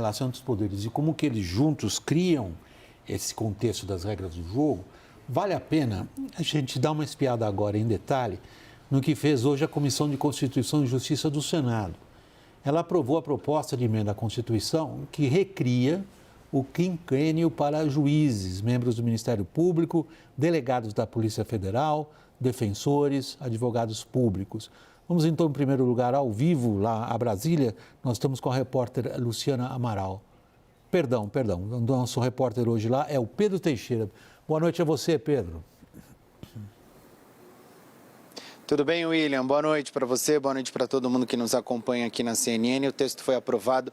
relação entre os poderes e como que eles juntos criam esse contexto das regras do jogo, vale a pena a gente dar uma espiada agora em detalhe no que fez hoje a Comissão de Constituição e Justiça do Senado. Ela aprovou a proposta de emenda à Constituição que recria o quinquênio para juízes, membros do Ministério Público, delegados da Polícia Federal, defensores, advogados públicos. Vamos então, em primeiro lugar, ao vivo, lá a Brasília, nós estamos com a repórter Luciana Amaral. Perdão, o nosso repórter hoje lá é o Pedro Teixeira. Boa noite a você, Pedro. Tudo bem, William? Boa noite para você, boa noite para todo mundo que nos acompanha aqui na CNN. O texto foi aprovado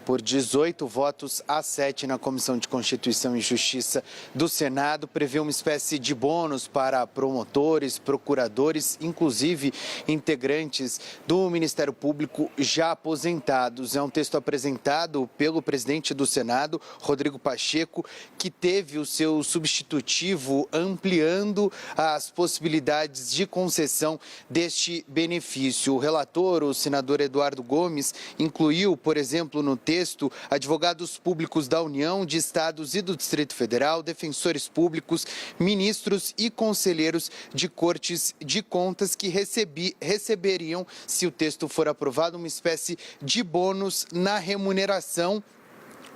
por 18 votos a 7 na Comissão de Constituição e Justiça do Senado. Prevê uma espécie de bônus para promotores, procuradores, inclusive integrantes do Ministério Público já aposentados. É um texto apresentado pelo presidente do Senado, Rodrigo Pacheco, que teve o seu substitutivo ampliando as possibilidades de concessão deste benefício. O relator, o senador Eduardo Gomes, incluiu, por exemplo, no texto, advogados públicos da União, de Estados e do Distrito Federal, defensores públicos, ministros e conselheiros de cortes de contas que receberiam, se o texto for aprovado, uma espécie de bônus na remuneração.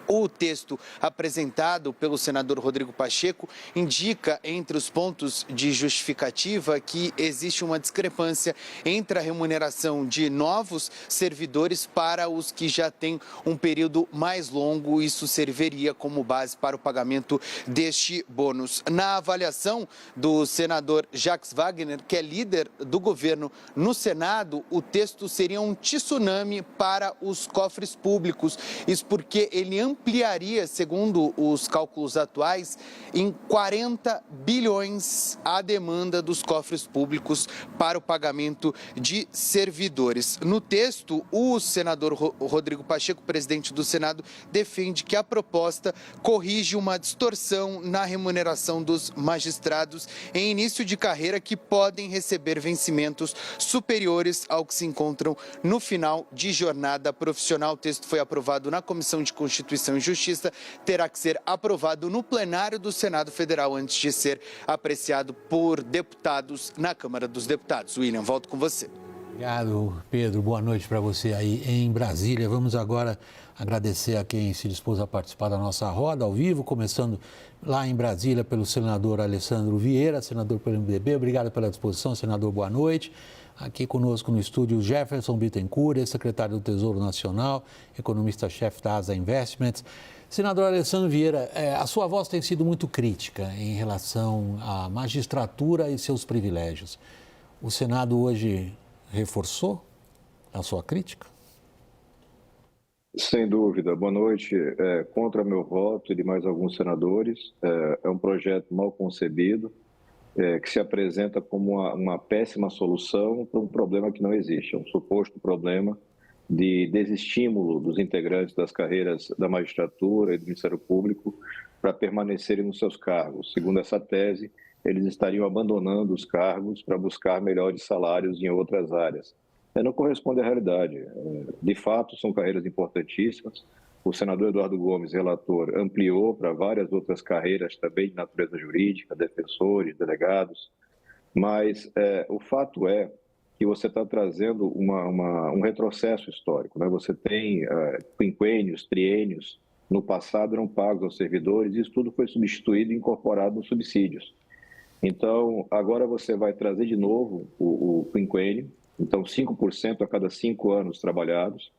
O texto apresentado pelo senador Rodrigo Pacheco indica, entre os pontos de justificativa, que existe uma discrepância entre a remuneração de novos servidores para os que já têm um período mais longo. Isso serviria como base para o pagamento deste bônus. Na avaliação do senador Jacques Wagner, que é líder do governo no Senado, o texto seria um tsunami para os cofres públicos. Isso porque ele ampliaria, segundo os cálculos atuais, em 40 bilhões a demanda dos cofres públicos para o pagamento de servidores. No texto, o senador Rodrigo Pacheco, presidente do Senado, defende que a proposta corrige uma distorção na remuneração dos magistrados em início de carreira que podem receber vencimentos superiores ao que se encontram no final de jornada profissional. O texto foi aprovado na Comissão de Constituição e Justiça, terá que ser aprovado no plenário do Senado Federal antes de ser apreciado por deputados na Câmara dos Deputados. William, volto com você. Obrigado, Pedro. Boa noite para você aí em Brasília. Vamos agora agradecer a quem se dispôs a participar da nossa roda ao vivo, começando lá em Brasília pelo senador Alessandro Vieira, senador pelo MDB. Obrigado pela disposição, senador. Boa noite. Aqui conosco no estúdio Jefferson Bittencourt, secretário do Tesouro Nacional, economista-chefe da Asa Investments. Senador Alessandro Vieira, a sua voz tem sido muito crítica em relação à magistratura e seus privilégios. O Senado hoje reforçou a sua crítica? Sem dúvida. Boa noite. Contra meu voto e de mais alguns senadores, é um projeto mal concebido, que se apresenta como uma péssima solução para um problema que não existe. É um suposto problema de desestímulo dos integrantes das carreiras da magistratura e do Ministério Público para permanecerem nos seus cargos. Segundo essa tese, eles estariam abandonando os cargos para buscar melhores salários em outras áreas. Não corresponde à realidade. De fato, são carreiras importantíssimas. O senador Eduardo Gomes, relator, ampliou para várias outras carreiras também de natureza jurídica, defensores, delegados, mas o fato é que você está trazendo um retrocesso histórico, né? Você tem quinquênios, triênios, no passado eram pagos aos servidores, e isso tudo foi substituído e incorporado nos subsídios. Então, agora você vai trazer de novo o quinquênio, então 5% a cada 5 anos trabalhados,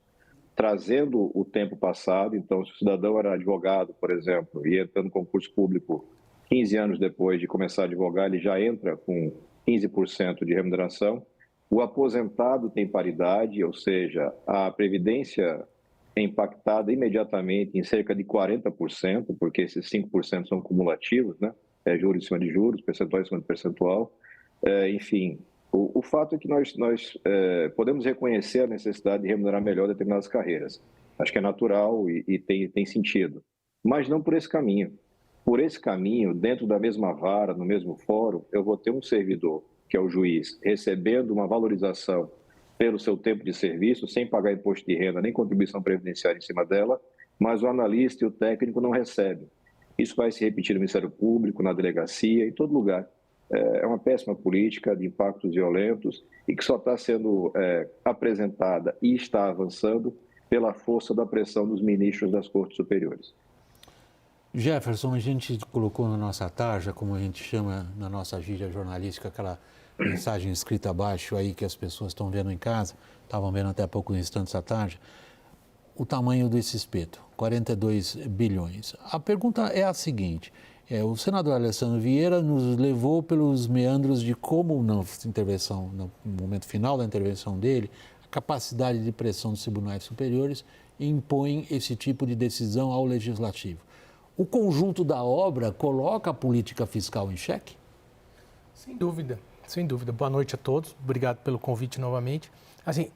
trazendo o tempo passado. Então, se o cidadão era advogado, por exemplo, e entra no concurso público 15 anos depois de começar a advogar, ele já entra com 15% de remuneração. O aposentado tem paridade, ou seja, a previdência é impactada imediatamente em cerca de 40%, porque esses 5% são cumulativos, né? Juros em cima de juros, percentual em cima de percentual. Enfim, o fato é que nós podemos reconhecer a necessidade de remunerar melhor determinadas carreiras. Acho que é natural e tem sentido, mas não por esse caminho. Por esse caminho, dentro da mesma vara, no mesmo fórum, eu vou ter um servidor, que é o juiz, recebendo uma valorização pelo seu tempo de serviço, sem pagar imposto de renda nem contribuição previdenciária em cima dela, mas o analista e o técnico não recebem. Isso vai se repetir no Ministério Público, na delegacia, em todo lugar. É uma péssima política de impactos violentos e que só está sendo apresentada e está avançando pela força da pressão dos ministros das Cortes Superiores. Jefferson, a gente colocou na nossa tarja, como a gente chama na nossa gíria jornalística, aquela mensagem escrita abaixo aí que as pessoas estão vendo em casa, estavam vendo até há poucos instantes à tarde, o tamanho desse espeto, 42 bilhões. A pergunta é a seguinte, o senador Alessandro Vieira nos levou pelos meandros de como na intervenção, no momento final da intervenção dele, a capacidade de pressão dos tribunais superiores impõe esse tipo de decisão ao legislativo. O conjunto da obra coloca a política fiscal em xeque? Sem dúvida, sem dúvida. Boa noite a todos, obrigado pelo convite novamente. Assim,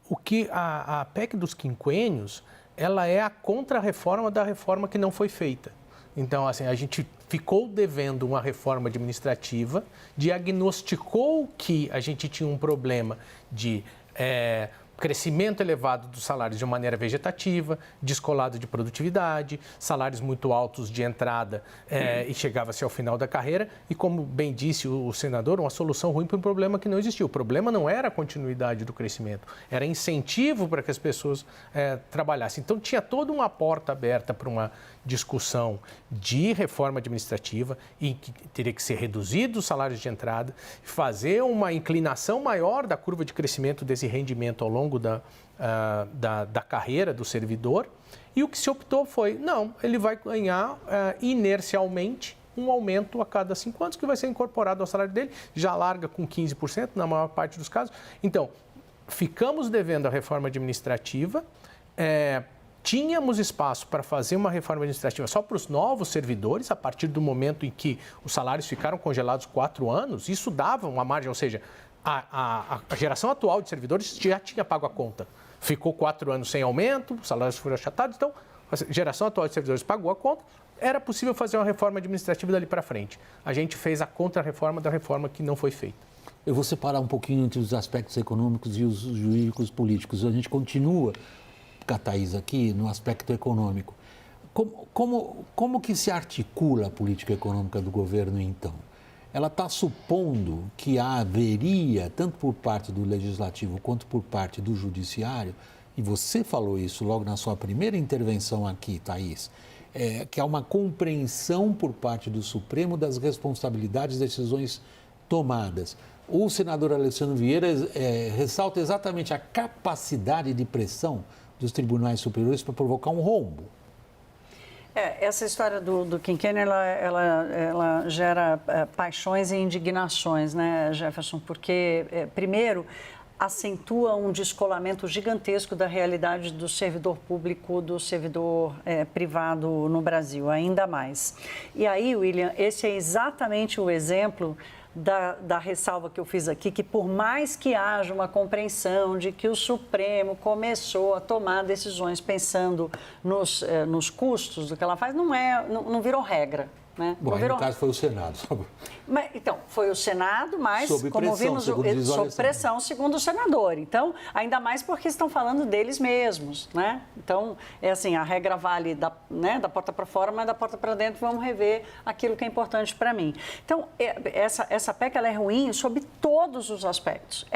o que a PEC dos quinquênios, ela é a contra-reforma da reforma que não foi feita. Então, assim, a gente ficou devendo uma reforma administrativa, diagnosticou que a gente tinha um problema de crescimento elevado dos salários de maneira vegetativa, descolado de produtividade, salários muito altos de entrada e chegava-se ao final da carreira. E como bem disse o senador, uma solução ruim para um problema que não existiu. O problema não era a continuidade do crescimento, era incentivo para que as pessoas trabalhassem. Então tinha toda uma porta aberta para uma discussão de reforma administrativa e que teria que ser reduzido os salários de entrada, fazer uma inclinação maior da curva de crescimento desse rendimento ao longo da carreira do servidor. E o que se optou foi, não, ele vai ganhar inercialmente um aumento a cada 5 anos, que vai ser incorporado ao salário dele, já larga com 15% na maior parte dos casos. Então, ficamos devendo a reforma administrativa, tínhamos espaço para fazer uma reforma administrativa só para os novos servidores, a partir do momento em que os salários ficaram congelados 4 anos, isso dava uma margem, ou seja, a geração atual de servidores já tinha pago a conta. Ficou 4 anos sem aumento, os salários foram achatados, então a geração atual de servidores pagou a conta, era possível fazer uma reforma administrativa dali para frente. A gente fez a contra-reforma da reforma que não foi feita. Eu vou separar um pouquinho entre os aspectos econômicos e os jurídicos políticos. A gente continua, Thaís, aqui no aspecto econômico. Como que se articula a política econômica do governo, então? Ela está supondo que haveria, tanto por parte do Legislativo quanto por parte do Judiciário, e você falou isso logo na sua primeira intervenção aqui, Thaís, que há uma compreensão por parte do Supremo das responsabilidades e decisões tomadas. O senador Alessandro Vieira ressalta exatamente a capacidade de pressão dos tribunais superiores para provocar um rombo. Essa história do quinquênio, ela gera paixões e indignações, né, Jefferson? Porque, primeiro, acentua um descolamento gigantesco da realidade do servidor público, do servidor privado no Brasil, ainda mais. E aí, William, esse é exatamente o exemplo da ressalva que eu fiz aqui, que por mais que haja uma compreensão de que o Supremo começou a tomar decisões pensando nos custos do que ela faz, não virou regra. Né? Bom, no caso foi o Senado. Então, foi o Senado, mas, sob como pressão, vimos, sob pressão, segundo o senador. Então, ainda mais porque estão falando deles mesmos, né? Então, assim, a regra vale da porta para fora, mas da porta para dentro vamos rever aquilo que é importante para mim. Então, essa PEC ela é ruim sob todos os aspectos.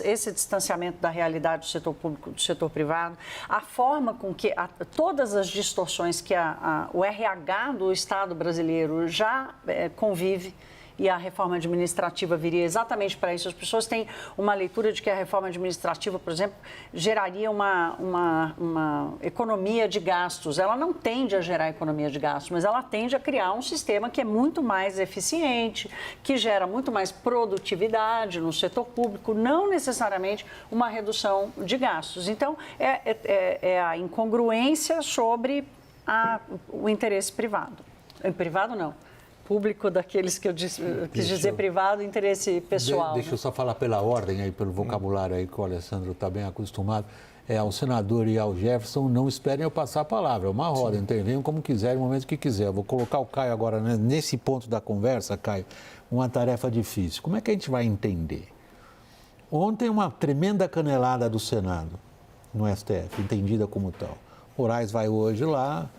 Esse distanciamento da realidade do setor público do setor privado, a forma com que todas as distorções que o RH do Estado brasileiro já convive, e a reforma administrativa viria exatamente para isso. As pessoas têm uma leitura de que a reforma administrativa, por exemplo, geraria uma economia de gastos. Ela não tende a gerar economia de gastos, mas ela tende a criar um sistema que é muito mais eficiente, que gera muito mais produtividade no setor público, não necessariamente uma redução de gastos. Então, é a incongruência sobre o interesse privado. Privado não. Público daqueles que eu quis dizer privado, interesse pessoal. Deixa eu só falar pela ordem, aí, pelo vocabulário aí que o Alessandro está bem acostumado. Ao senador e ao Jefferson, não esperem eu passar a palavra. É uma roda, intervenham como quiserem, no momento que quiser. Eu vou colocar o Caio agora, né, nesse ponto da conversa, Caio, uma tarefa difícil. Como é que a gente vai entender? Ontem uma tremenda canelada do Senado no STF, entendida como tal. Moraes vai hoje lá,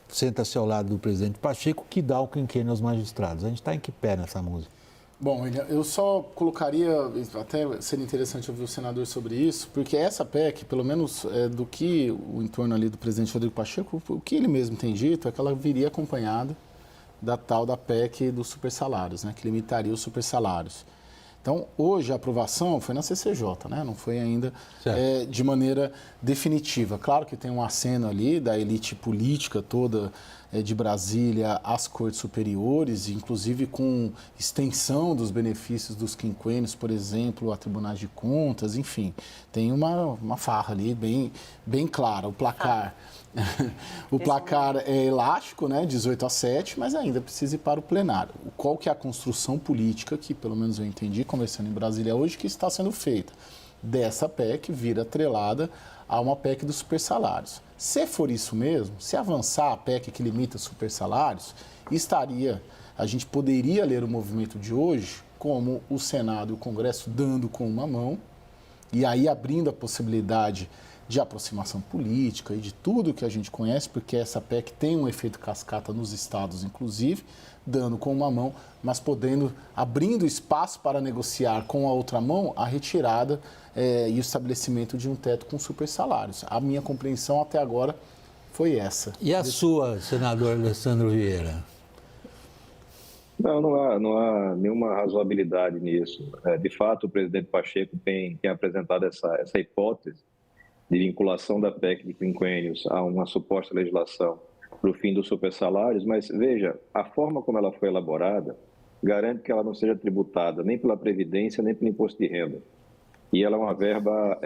senta-se ao lado do presidente Pacheco, que dá o quinquênio aos magistrados. A gente está em que pé nessa música? Bom, eu só colocaria, até seria interessante ouvir o senador sobre isso, porque essa PEC, pelo menos do que o entorno ali do presidente Rodrigo Pacheco, o que ele mesmo tem dito é que ela viria acompanhada da tal da PEC dos supersalários, né, que limitaria os supersalários. Então, hoje a aprovação foi na CCJ, né? Não foi ainda de maneira definitiva. Claro que tem um aceno ali da elite política toda de Brasília às cortes superiores, inclusive com extensão dos benefícios dos quinquênios, por exemplo, a tribunais de contas, enfim. Tem uma farra ali bem clara. O placar... O placar é elástico, né, 18-7, mas ainda precisa ir para o plenário. Qual que é a construção política que, pelo menos eu entendi, conversando em Brasília hoje, que está sendo feita? Dessa PEC vir atrelada a uma PEC dos supersalários. Se for isso mesmo, se avançar a PEC que limita supersalários, a gente poderia ler o movimento de hoje como o Senado e o Congresso dando com uma mão e aí abrindo a possibilidade de aproximação política e de tudo que a gente conhece, porque essa PEC tem um efeito cascata nos estados, inclusive, dando com uma mão, mas abrindo espaço para negociar com a outra mão a retirada e o estabelecimento de um teto com supersalários. A minha compreensão até agora foi essa. E a sua, senador Alessandro Vieira? Não há nenhuma razoabilidade nisso. De fato, o presidente Pacheco tem apresentado essa hipótese de vinculação da PEC de quinquênios a uma suposta legislação para o fim dos supersalários, mas veja, a forma como ela foi elaborada garante que ela não seja tributada nem pela Previdência, nem pelo Imposto de Renda. E ela é uma verba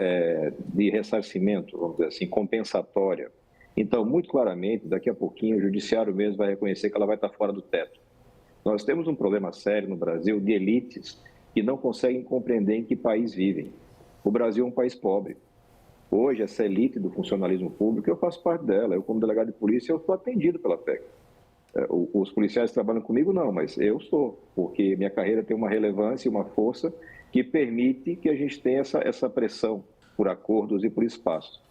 de ressarcimento, vamos dizer assim, compensatória. Então, muito claramente, daqui a pouquinho, o Judiciário mesmo vai reconhecer que ela vai estar fora do teto. Nós temos um problema sério no Brasil de elites que não conseguem compreender em que país vivem. O Brasil é um país pobre. Hoje, essa elite do funcionalismo público, eu faço parte dela. Eu, como delegado de polícia, eu estou atendido pela PEC. Os policiais trabalham comigo, não, mas eu sou, porque minha carreira tem uma relevância e uma força que permite que a gente tenha essa pressão por acordos e por espaços.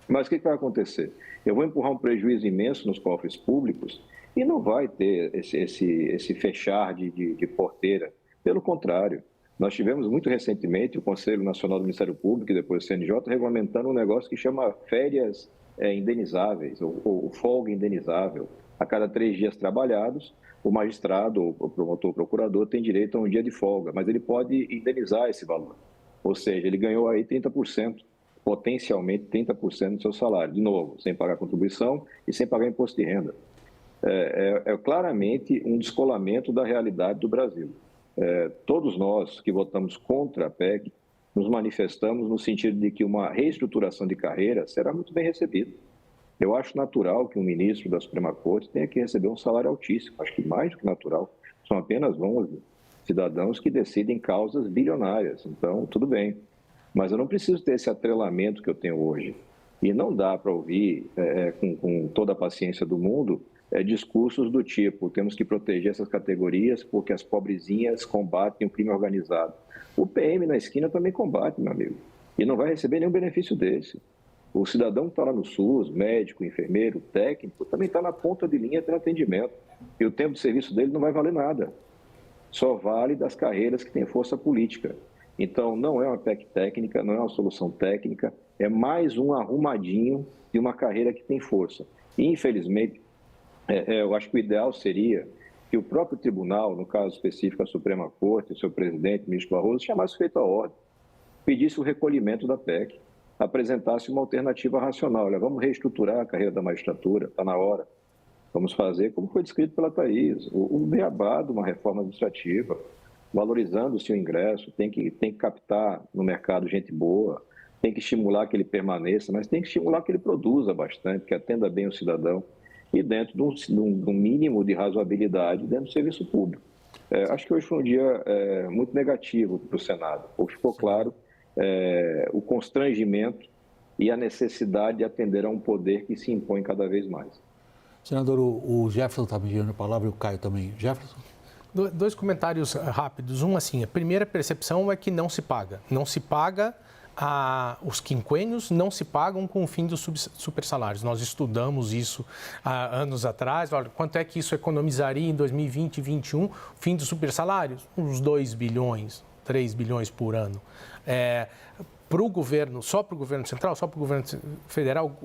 Mas o que vai acontecer? Eu vou empurrar um prejuízo imenso nos cofres públicos e não vai ter esse fechar de porteira. Pelo contrário, nós tivemos muito recentemente o Conselho Nacional do Ministério Público e depois o CNJ regulamentando um negócio que chama férias indenizáveis ou folga indenizável. A cada 3 dias trabalhados, o magistrado, o promotor, o procurador tem direito a um dia de folga, mas ele pode indenizar esse valor. Ou seja, ele ganhou aí 30%, potencialmente 30% do seu salário. De novo, sem pagar contribuição e sem pagar imposto de renda. É claramente um descolamento da realidade do Brasil. Todos nós que votamos contra a PEC nos manifestamos no sentido de que uma reestruturação de carreira será muito bem recebida. Eu acho natural que um ministro da Suprema Corte tenha que receber um salário altíssimo. Acho que mais do que natural. São apenas 11 cidadãos que decidem causas bilionárias. Então, tudo bem. Mas eu não preciso ter esse atrelamento que eu tenho hoje. E não dá para ouvir, com toda a paciência do mundo, discursos do tipo: temos que proteger essas categorias porque as pobrezinhas combatem o crime organizado. O PM na esquina também combate, meu amigo. E não vai receber nenhum benefício desse. O cidadão que está lá no SUS, médico, enfermeiro, técnico, também está na ponta de linha tendo atendimento. E o tempo de serviço dele não vai valer nada. Só vale das carreiras que têm força política. Então, não é uma PEC técnica, não é uma solução técnica, é mais um arrumadinho de uma carreira que tem força. E, infelizmente, eu acho que o ideal seria que o próprio tribunal, no caso específico a Suprema Corte, o seu presidente, o ministro Barroso, chamasse feito a ordem, pedisse o recolhimento da PEC, apresentasse uma alternativa racional. Olha, vamos reestruturar a carreira da magistratura, está na hora. Vamos fazer como foi descrito pela Thaís, o beabá de uma reforma administrativa, valorizando o seu ingresso, tem que captar no mercado gente boa, tem que estimular que ele permaneça, mas tem que estimular que ele produza bastante, que atenda bem o cidadão e dentro de um mínimo de razoabilidade dentro do serviço público. Acho que hoje foi um dia muito negativo para o Senado, porque ficou claro o constrangimento e a necessidade de atender a um poder que se impõe cada vez mais. Senador, o Jefferson está pedindo a palavra e o Caio também. Jefferson? 2 comentários rápidos. Um, assim, a primeira percepção é que não se paga. Não se paga os quinquênios não se pagam com o fim dos supersalários. Nós estudamos isso há anos atrás. Olha, quanto é que isso economizaria em 2020 e 2021, fim dos supersalários? Uns 2 bilhões, 3 bilhões por ano. Para o governo, só para o governo central, só para o governo federal,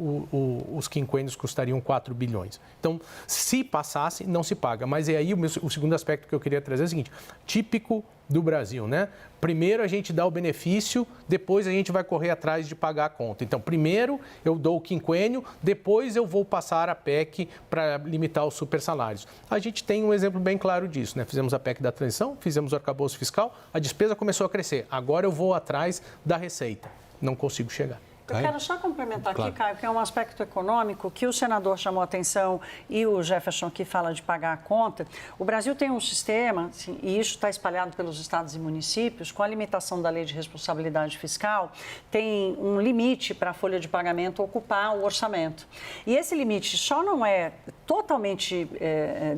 os quinquênios custariam 4 bilhões. Então, se passasse, não se paga. Mas é aí o segundo aspecto que eu queria trazer é o seguinte, típico do Brasil, né? Primeiro a gente dá o benefício, depois a gente vai correr atrás de pagar a conta. Então, primeiro eu dou o quinquênio, depois eu vou passar a PEC para limitar os supersalários. A gente tem um exemplo bem claro disso, né? Fizemos a PEC da transição, fizemos o arcabouço fiscal, a despesa começou a crescer. Agora eu vou atrás da receita. Não consigo chegar. Eu quero só complementar aqui, Caio, que é um aspecto econômico que o senador chamou a atenção e o Jefferson que fala de pagar a conta. O Brasil tem um sistema, assim, e isso está espalhado pelos estados e municípios, com a limitação da lei de responsabilidade fiscal, tem um limite para a folha de pagamento ocupar o orçamento. E esse limite só não é totalmente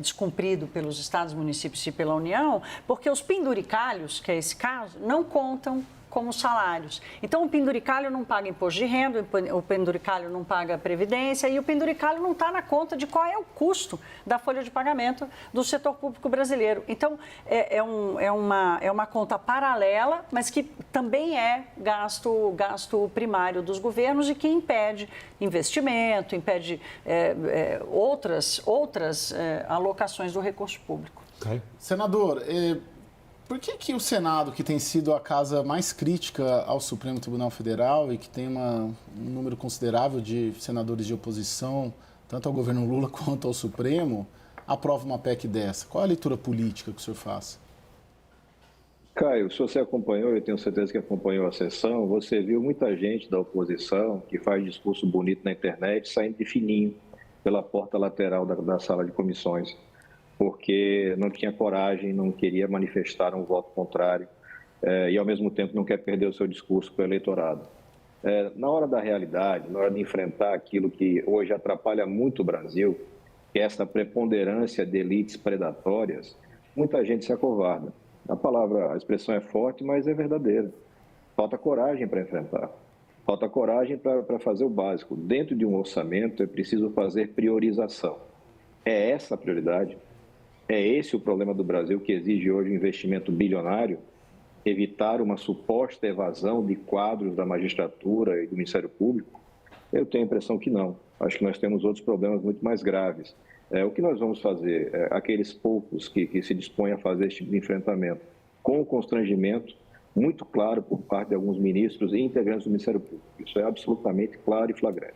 descumprido pelos estados, municípios e pela União, porque os penduricalhos, que é esse caso, não contam como salários. Então, o penduricalho não paga imposto de renda, o penduricalho não paga previdência e o penduricalho não está na conta de qual é o custo da folha de pagamento do setor público brasileiro. Então, é uma conta paralela, mas que também é gasto primário dos governos e que impede investimento, impede outras alocações do recurso público. Okay. Senador, por que o Senado, que tem sido a casa mais crítica ao Supremo Tribunal Federal e que tem um número considerável de senadores de oposição, tanto ao governo Lula quanto ao Supremo, aprova uma PEC dessa? Qual é a leitura política que o senhor faz? Caio, se você acompanhou, eu tenho certeza que acompanhou a sessão, você viu muita gente da oposição que faz discurso bonito na internet saindo de fininho pela porta lateral da sala de comissões, porque não tinha coragem, não queria manifestar um voto contrário e, ao mesmo tempo, não quer perder o seu discurso para o eleitorado. Na hora da realidade, na hora de enfrentar aquilo que hoje atrapalha muito o Brasil, que é essa preponderância de elites predatórias, muita gente se acovarda. A expressão é forte, mas é verdadeira. Falta coragem para enfrentar. Falta coragem para fazer o básico. Dentro de um orçamento é preciso fazer priorização. É essa a prioridade? É esse o problema do Brasil que exige hoje um investimento bilionário? Evitar uma suposta evasão de quadros da magistratura e do Ministério Público? Eu tenho a impressão que não. Acho que nós temos outros problemas muito mais graves. O que nós vamos fazer? Aqueles poucos que se dispõem a fazer esse tipo de enfrentamento, com um constrangimento muito claro por parte de alguns ministros e integrantes do Ministério Público. Isso é absolutamente claro e flagrante.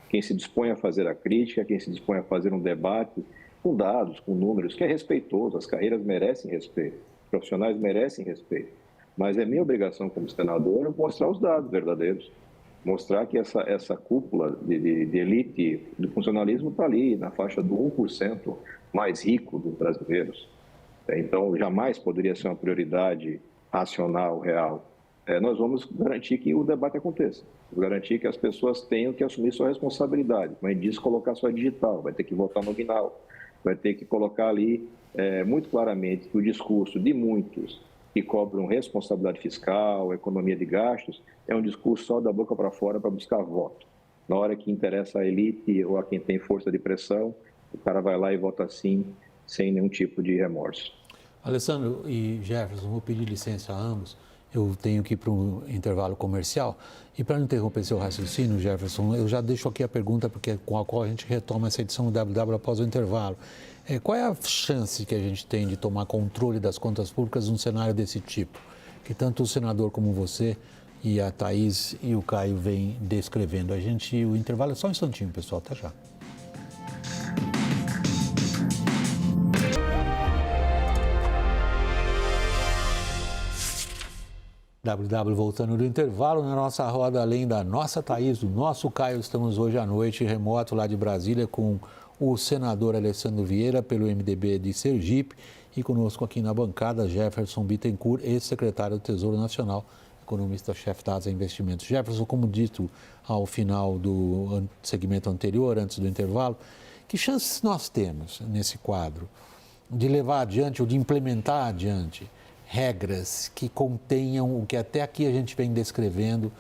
Quem se dispõe a fazer a crítica, quem se dispõe a fazer um debate com dados, com números, que é respeitoso, as carreiras merecem respeito, os profissionais merecem respeito, mas é minha obrigação como senador mostrar os dados verdadeiros, mostrar que essa cúpula de elite do funcionalismo está ali, na faixa do 1% mais rico dos brasileiros. Então, jamais poderia ser uma prioridade racional, real. Nós vamos garantir que o debate aconteça, garantir que as pessoas tenham que assumir sua responsabilidade, mas diz colocar sua digital, vai ter que votar nominal, vai ter que colocar ali muito claramente que o discurso de muitos que cobram responsabilidade fiscal, economia de gastos, é um discurso só da boca para fora para buscar voto. Na hora que interessa a elite ou a quem tem força de pressão, o cara vai lá e vota sim, sem nenhum tipo de remorso. Alessandro e Jefferson, vou pedir licença a ambos. Eu tenho que ir para um intervalo comercial. E para não interromper seu raciocínio, Jefferson, eu já deixo aqui a pergunta com a qual a gente retoma essa edição do WW após o intervalo. Qual é a chance que a gente tem de tomar controle das contas públicas num cenário desse tipo? Que tanto o senador como você e a Thaís e o Caio vêm descrevendo. O intervalo é só um instantinho, pessoal. Até já. WW voltando do intervalo, na nossa roda, além da nossa Thaís, do nosso Caio, estamos hoje à noite, remoto lá de Brasília, com o senador Alessandro Vieira, pelo MDB de Sergipe, e conosco aqui na bancada, Jefferson Bittencourt, ex-secretário do Tesouro Nacional, economista-chefe da Asa Investimentos. Jefferson, como dito ao final do segmento anterior, antes do intervalo, que chances nós temos nesse quadro de levar adiante ou de implementar adiante regras que contenham o que até aqui a gente vem descrevendo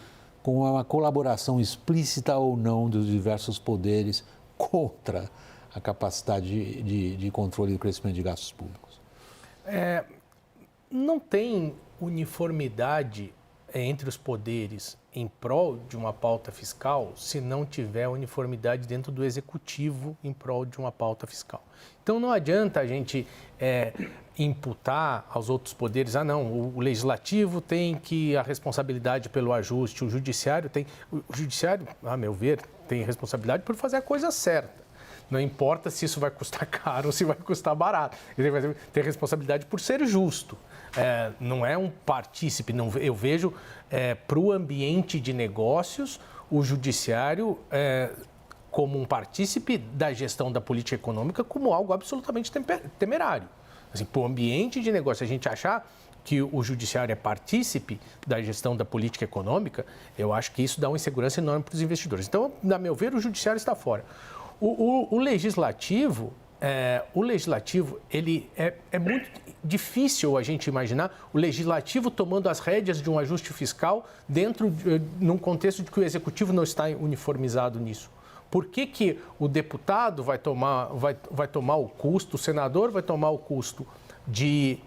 com uma colaboração explícita ou não dos diversos poderes contra a capacidade de controle do crescimento de gastos públicos? Não tem uniformidade entre os poderes em prol de uma pauta fiscal se não tiver uniformidade dentro do executivo em prol de uma pauta fiscal. Então não adianta a gente imputar aos outros poderes, o legislativo tem a responsabilidade pelo ajuste, o judiciário, a meu ver, tem responsabilidade por fazer a coisa certa. Não importa se isso vai custar caro ou se vai custar barato. Ele vai ter responsabilidade por ser justo. Não é um partícipe. Eu vejo, para o ambiente de negócios, o judiciário como um partícipe da gestão da política econômica como algo absolutamente temerário. Assim, para o ambiente de negócio, a gente achar que o judiciário é partícipe da gestão da política econômica, eu acho que isso dá uma insegurança enorme para os investidores. Então, a meu ver, o judiciário está fora. O legislativo, ele é muito difícil a gente imaginar o legislativo tomando as rédeas de um ajuste fiscal num contexto de que o executivo não está uniformizado nisso. Por que o deputado vai tomar o custo, o senador vai tomar o custo de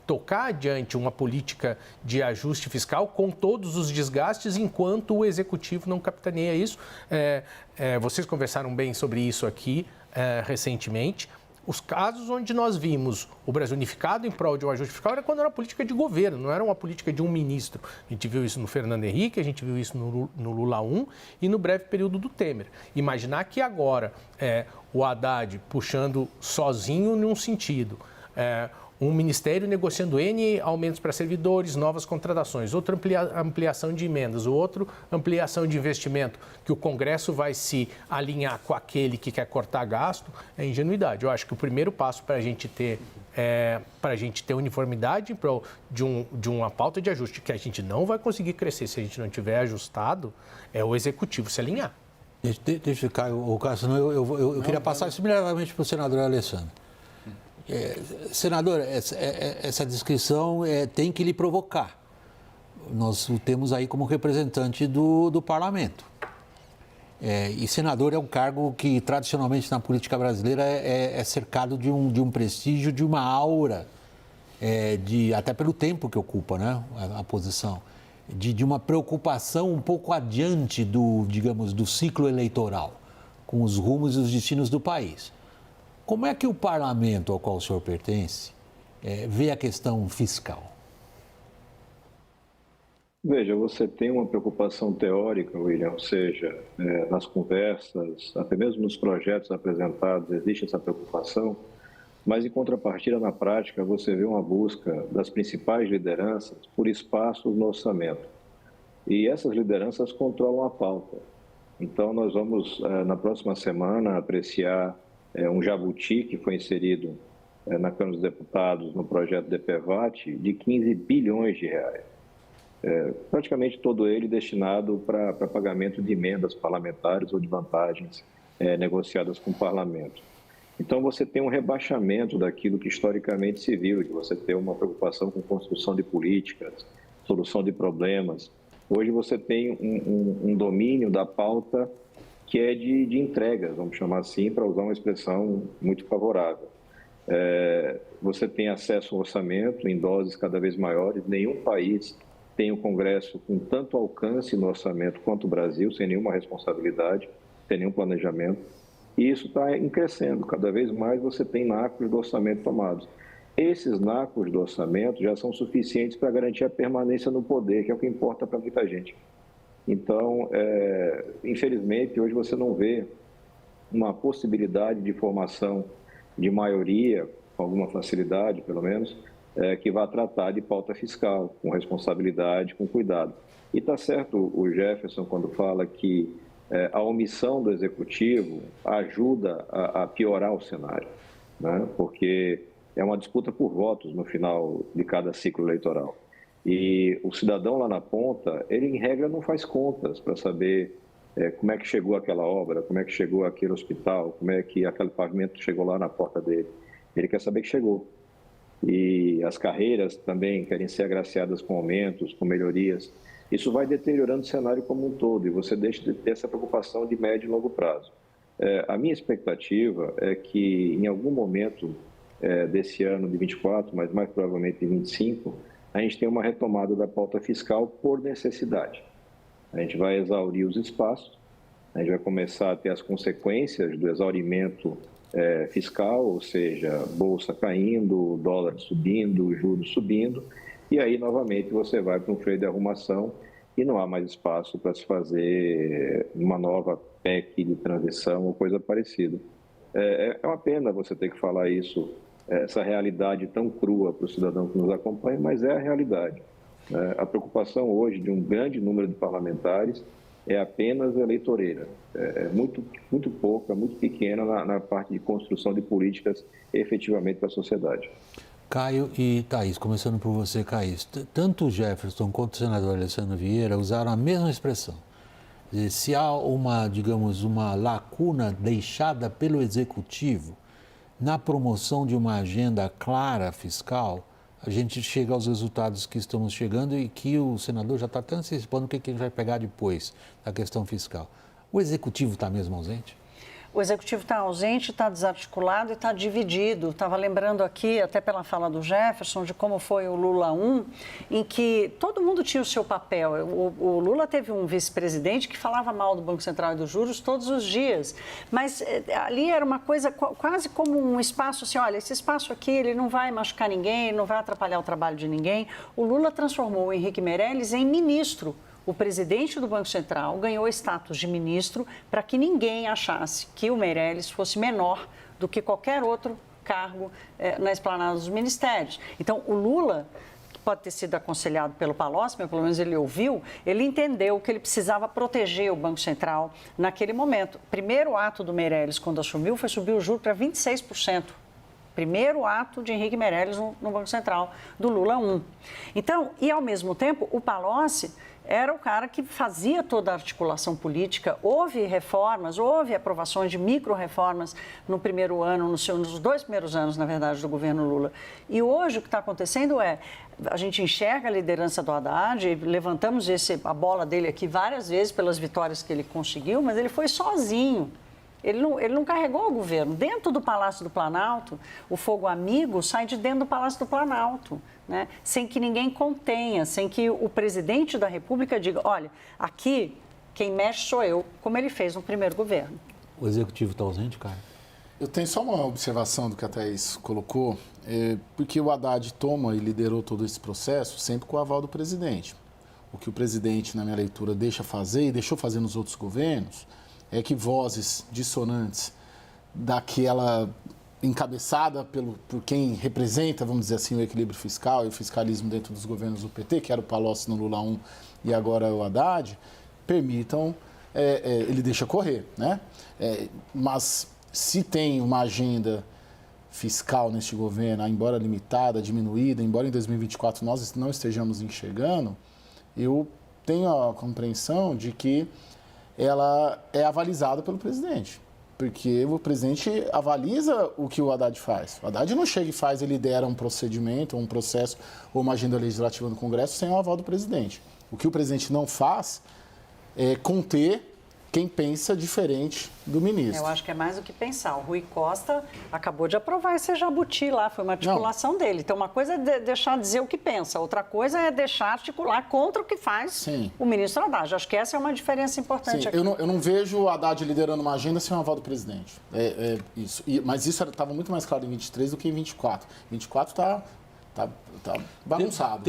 tocar adiante uma política de ajuste fiscal com todos os desgastes, enquanto o executivo não capitaneia isso? Vocês conversaram bem sobre isso aqui recentemente. Os casos onde nós vimos o Brasil unificado em prol de um ajuste fiscal era quando era uma política de governo, não era uma política de um ministro. A gente viu isso no Fernando Henrique, a gente viu isso no Lula I e no breve período do Temer. Imaginar que agora o Haddad puxando sozinho num sentido, um ministério negociando N aumentos para servidores, novas contratações, outra ampliação de emendas, outro ampliação de investimento, que o Congresso vai se alinhar com aquele que quer cortar gasto, é ingenuidade. Eu acho que o primeiro passo para a gente ter uniformidade em prol de uma pauta de ajuste, que a gente não vai conseguir crescer se a gente não tiver ajustado, é o Executivo se alinhar. Deixa eu ficar, Cássio, eu queria passar isso imediatamente para o senador Alessandro. Senador, essa descrição tem que lhe provocar. Nós o temos aí como representante do parlamento. E senador é um cargo que, tradicionalmente, na política brasileira, é cercado de um prestígio, de uma aura, até pelo tempo que ocupa, né, a posição, de uma preocupação um pouco adiante do ciclo eleitoral, com os rumos e os destinos do país. Como é que o parlamento ao qual o senhor pertence vê a questão fiscal? Veja, você tem uma preocupação teórica, William, ou seja, nas conversas, até mesmo nos projetos apresentados, existe essa preocupação, mas em contrapartida, na prática, você vê uma busca das principais lideranças por espaços no orçamento. E essas lideranças controlam a pauta. Então, nós vamos, na próxima semana, apreciar um jabuti que foi inserido na Câmara dos Deputados no projeto DPVAT de 15 bilhões de reais. Praticamente todo ele destinado para pagamento de emendas parlamentares ou de vantagens negociadas com o parlamento. Então, você tem um rebaixamento daquilo que historicamente se viu, de você ter uma preocupação com construção de políticas, solução de problemas. Hoje você tem um domínio da pauta que é de entregas, vamos chamar assim, para usar uma expressão muito favorável. Você tem acesso ao orçamento em doses cada vez maiores. Nenhum país tem um Congresso com tanto alcance no orçamento quanto o Brasil, sem nenhuma responsabilidade, sem nenhum planejamento. E isso está crescendo. Cada vez mais você tem nacos do orçamento tomados. Esses nacos do orçamento já são suficientes para garantir a permanência no poder, que é o que importa para muita gente. Então, infelizmente, hoje você não vê uma possibilidade de formação de maioria, com alguma facilidade, pelo menos, que vá tratar de pauta fiscal, com responsabilidade, com cuidado. E está certo o Jefferson quando fala que a omissão do Executivo ajuda a piorar o cenário, né? Porque é uma disputa por votos no final de cada ciclo eleitoral. E o cidadão lá na ponta, ele em regra não faz contas para saber como é que chegou aquela obra, como é que chegou aquele hospital, como é que aquele pavimento chegou lá na porta dele. Ele quer saber que chegou. E as carreiras também querem ser agraciadas com aumentos, com melhorias. isso vai deteriorando o cenário como um todo e você deixa de ter essa preocupação de médio e longo prazo. A minha expectativa é que, em algum momento desse ano de 24, mas mais provavelmente de 25, a gente tenha uma retomada da pauta fiscal por necessidade. A gente vai exaurir os espaços, a gente vai começar a ter as consequências do exaurimento fiscal, ou seja, bolsa caindo, dólar subindo, juros subindo, e aí, novamente, você vai para um freio de arrumação e não há mais espaço para se fazer uma nova PEC de transição ou coisa parecida. É uma pena você ter que falar isso, essa realidade tão crua para o cidadão que nos acompanha, mas é a realidade. A preocupação hoje de um grande número de parlamentares é apenas eleitoreira, muito pouca, muito pequena na parte de construção de políticas efetivamente para a sociedade. Caio e Thaís, começando por você, Thaís, tanto o Jefferson quanto o senador Alessandro Vieira usaram a mesma expressão. Se há uma lacuna deixada pelo Executivo na promoção de uma agenda clara fiscal, a gente chega aos resultados que estamos chegando e que o senador já está até antecipando o que a gente vai pegar depois da questão fiscal. O Executivo está mesmo ausente? O Executivo está ausente, está desarticulado e está dividido. Estava lembrando aqui, até pela fala do Jefferson, de como foi o Lula 1, em que todo mundo tinha o seu papel. O Lula teve um vice-presidente que falava mal do Banco Central e dos juros todos os dias. Mas ali era uma coisa quase como um espaço assim, olha, esse espaço aqui ele não vai machucar ninguém, não vai atrapalhar o trabalho de ninguém. O Lula transformou o Henrique Meirelles em ministro. O presidente do Banco Central ganhou status de ministro para que ninguém achasse que o Meirelles fosse menor do que qualquer outro cargo na esplanada dos ministérios. Então, o Lula, que pode ter sido aconselhado pelo Palocci, mas pelo menos ele ouviu, ele entendeu que ele precisava proteger o Banco Central naquele momento. O primeiro ato do Meirelles, quando assumiu, foi subir o juro para 26%. Primeiro ato de Henrique Meirelles no Banco Central, do Lula 1. Então, e ao mesmo tempo, o Palocci era o cara que fazia toda a articulação política. Houve reformas, houve aprovações de micro-reformas no primeiro ano, nos 2 primeiros anos, na verdade, do governo Lula. E hoje o que está acontecendo a gente enxerga a liderança do Haddad, levantamos a bola dele aqui várias vezes pelas vitórias que ele conseguiu, mas ele foi sozinho. Ele não carregou o governo. Dentro do Palácio do Planalto, o fogo amigo sai de dentro do Palácio do Planalto, né? Sem que ninguém contenha, sem que o presidente da República diga, olha, aqui quem mexe sou eu, como ele fez no primeiro governo. O Executivo está ausente, Caio? Eu tenho só uma observação do que a Thaís colocou, porque o Haddad toma e liderou todo esse processo sempre com o aval do presidente. O que o presidente, na minha leitura, deixa fazer e deixou fazer nos outros governos é que vozes dissonantes daquela encabeçada por quem representa, vamos dizer assim, o equilíbrio fiscal e o fiscalismo dentro dos governos do PT, que era o Palocci no Lula 1 e agora o Haddad, permitam, ele deixa correr, né? Mas se tem uma agenda fiscal neste governo, embora limitada, diminuída, embora em 2024 nós não estejamos enxergando, eu tenho a compreensão de que ela é avalizada pelo presidente, porque o presidente avaliza o que o Haddad faz. O Haddad não chega e faz e lidera um procedimento, um processo ou uma agenda legislativa no Congresso sem o aval do presidente. O que o presidente não faz é conter quem pensa diferente do ministro. Eu acho que é mais do que pensar. O Rui Costa acabou de aprovar esse jabuti lá, foi uma articulação dele. Então, uma coisa é deixar dizer o que pensa, outra coisa é deixar articular contra o que faz o ministro Haddad. Acho que essa é uma diferença importante aqui. Eu não vejo o Haddad liderando uma agenda sem o aval do presidente. Isso. Mas isso estava muito mais claro em 23 do que em 24. 24 está bagunçado.